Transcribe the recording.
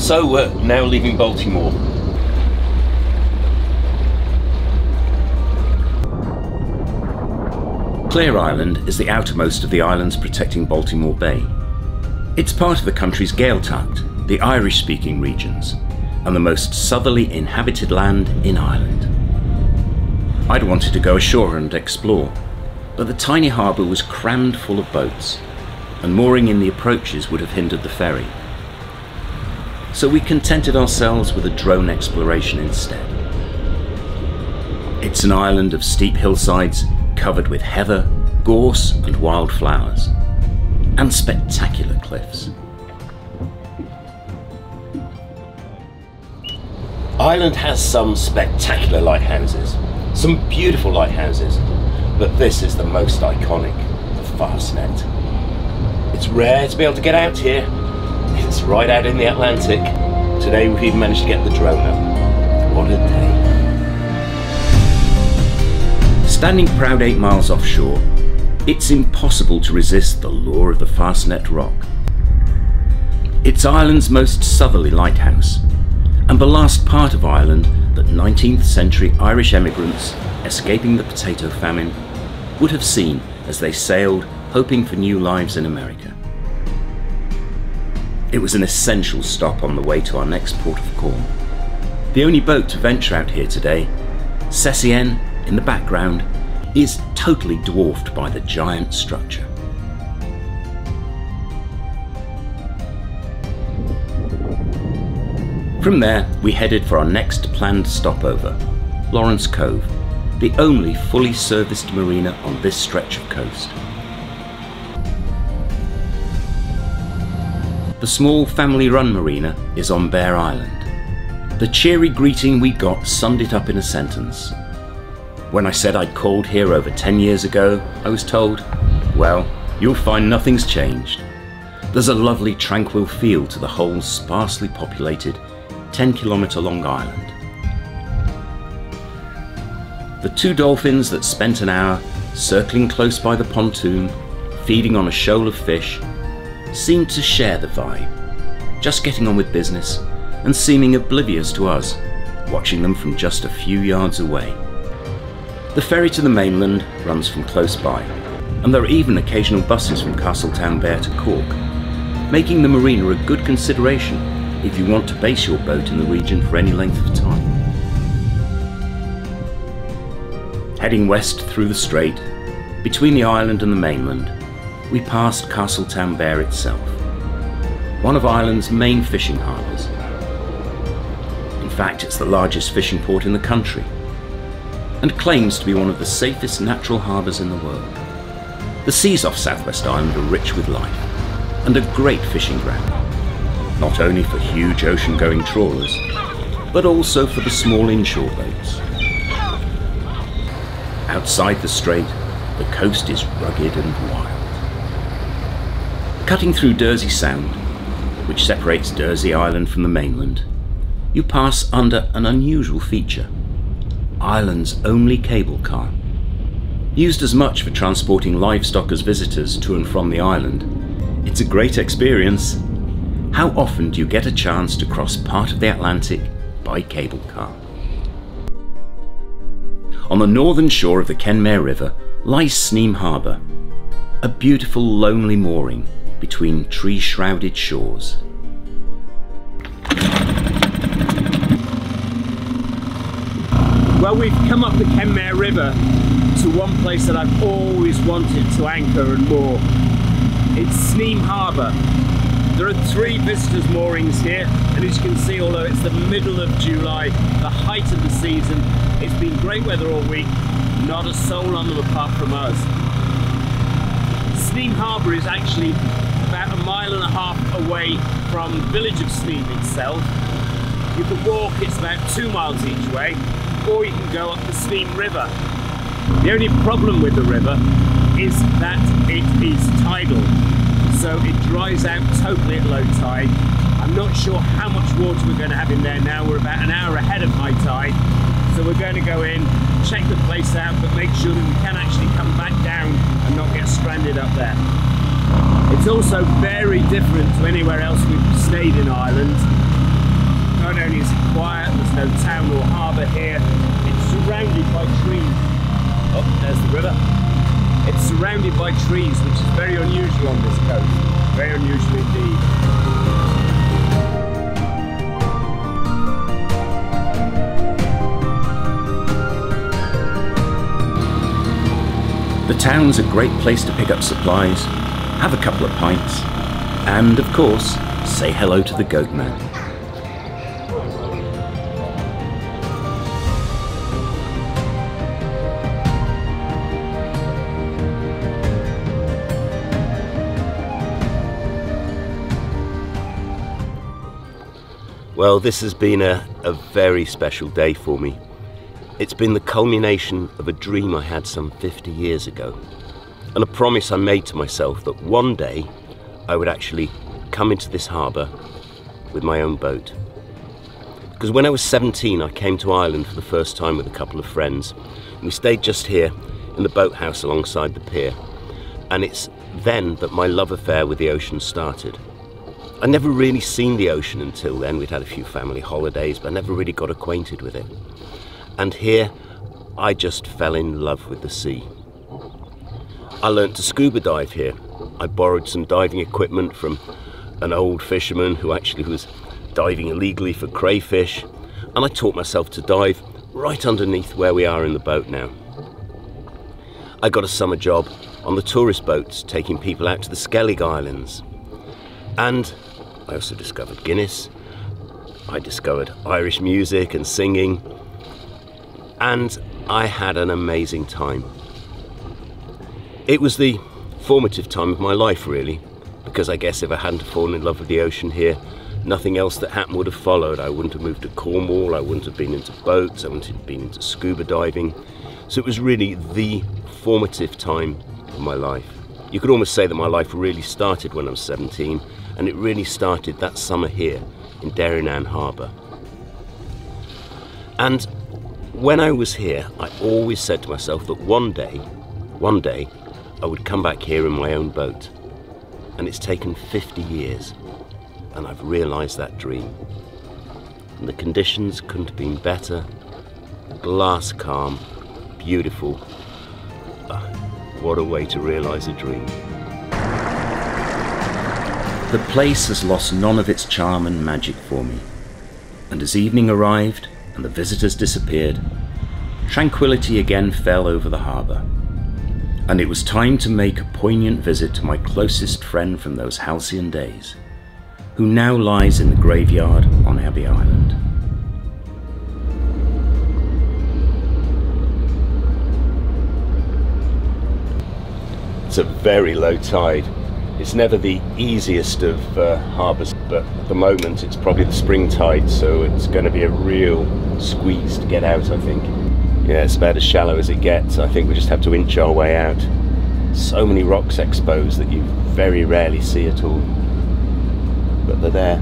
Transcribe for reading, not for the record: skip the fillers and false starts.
So we're now leaving Baltimore. Clear Island is the outermost of the islands protecting Baltimore Bay. It's part of the country's Gaeltacht, the Irish-speaking regions, and the most southerly inhabited land in Ireland. I'd wanted to go ashore and explore, but the tiny harbour was crammed full of boats, and mooring in the approaches would have hindered the ferry. So we contented ourselves with a drone exploration instead. It's an island of steep hillsides covered with heather, gorse and wildflowers, and spectacular cliffs. Ireland has some spectacular lighthouses, some beautiful lighthouses, but this is the most iconic, the Fastnet. It's rare to be able to get out here. It's right out in the Atlantic. Today we've even managed to get the drone up. What a day. Standing proud 8 miles offshore, it's impossible to resist the lure of the Fastnet Rock. It's Ireland's most southerly lighthouse, and the last part of Ireland that 19th century Irish emigrants, escaping the potato famine, would have seen as they sailed, hoping for new lives in America. It was an essential stop on the way to our next port of call. The only boat to venture out here today, Cecienne, in the background, is totally dwarfed by the giant structure. From there, we headed for our next planned stopover, Lawrence Cove, the only fully serviced marina on this stretch of coast. The small family-run marina is on Bere Island. The cheery greeting we got summed it up in a sentence. When I said I'd called here over 10 years ago, I was told, well, you'll find nothing's changed. There's a lovely tranquil feel to the whole sparsely populated 10-kilometre long island. The 2 dolphins that spent an hour circling close by the pontoon, feeding on a shoal of fish, seemed to share the vibe, just getting on with business and seeming oblivious to us, watching them from just a few yards away. The ferry to the mainland runs from close by, and there are even occasional buses from Castletownbere to Cork, making the marina a good consideration if you want to base your boat in the region for any length of time. Heading west through the strait, between the island and the mainland, we passed Castletownbere itself, one of Ireland's main fishing harbours. In fact, it's the largest fishing port in the country, and claims to be one of the safest natural harbours in the world. The seas off Southwest Island are rich with life, and a great fishing ground, not only for huge ocean-going trawlers, but also for the small inshore boats. Outside the strait, the coast is rugged and wild. Cutting through Dursey Sound, which separates Dursey Island from the mainland, you pass under an unusual feature, Ireland's only cable car. Used as much for transporting livestock as visitors to and from the island, it's a great experience. How often do you get a chance to cross part of the Atlantic by cable car? On the northern shore of the Kenmare River lies Sneem Harbour, a beautiful lonely mooring between tree-shrouded shores. Well, we've come up the Kenmare River to one place that I've always wanted to anchor and moor. It's Sneem Harbour. There are 3 visitors moorings here, and as you can see, although it's the middle of July, the height of the season, it's been great weather all week, not a soul on them apart from us. Sneem Harbour is actually about 1.5 miles away from the village of Sneem itself. You can walk, it's about 2 miles each way, or you can go up the Sneem River. The only problem with the river is that it is tidal, so it dries out totally at low tide. I'm not sure how much water we're going to have in there now. We're about an hour ahead of high tide, so we're going to go in, check the place out, but make sure that we can actually come back down and not get stranded up there. It's also very different to anywhere else we've stayed in Ireland. only is it quiet, there's no town or harbour here. It's surrounded by trees. Oh, there's the river. It's surrounded by trees, which is very unusual on this coast. Very unusual indeed. The town's a great place to pick up supplies, have a couple of pints, and of course, say hello to the goat man. Well, this has been a very special day for me. It's been the culmination of a dream I had some 50 years ago, and a promise I made to myself that one day I would actually come into this harbour with my own boat. Because when I was 17, I came to Ireland for the first time with a couple of friends, and we stayed just here in the boathouse alongside the pier, and it's then that my love affair with the ocean started. I'd never really seen the ocean until then. We'd had a few family holidays, but I never really got acquainted with it. And here, I just fell in love with the sea. I learnt to scuba dive here. I borrowed some diving equipment from an old fisherman who actually was diving illegally for crayfish, and I taught myself to dive right underneath where we are in the boat now. I got a summer job on the tourist boats, taking people out to the Skellig Islands. And I also discovered Guinness. I discovered Irish music and singing. And I had an amazing time. It was the formative time of my life, really, because I guess if I hadn't fallen in love with the ocean here, nothing else that happened would have followed. I wouldn't have moved to Cornwall, I wouldn't have been into boats, I wouldn't have been into scuba diving. So it was really the formative time of my life. You could almost say that my life really started when I was 17, and it really started that summer here in Derrynane Harbour. And when I was here, I always said to myself that one day, I would come back here in my own boat. And it's taken 50 years, and I've realised that dream. And the conditions couldn't have been better. Glass calm, beautiful. What a way to realise a dream. The place has lost none of its charm and magic for me. And as evening arrived and the visitors disappeared, tranquility again fell over the harbour. And it was time to make a poignant visit to my closest friend from those halcyon days, who now lies in the graveyard on Abbey Island. It's a very low tide. It's never the easiest of harbours, but at the moment it's probably the spring tide, so it's going to be a real squeeze to get out, I think. Yeah, it's about as shallow as it gets. I think we just have to inch our way out. So many rocks exposed that you very rarely see at all. But they're there.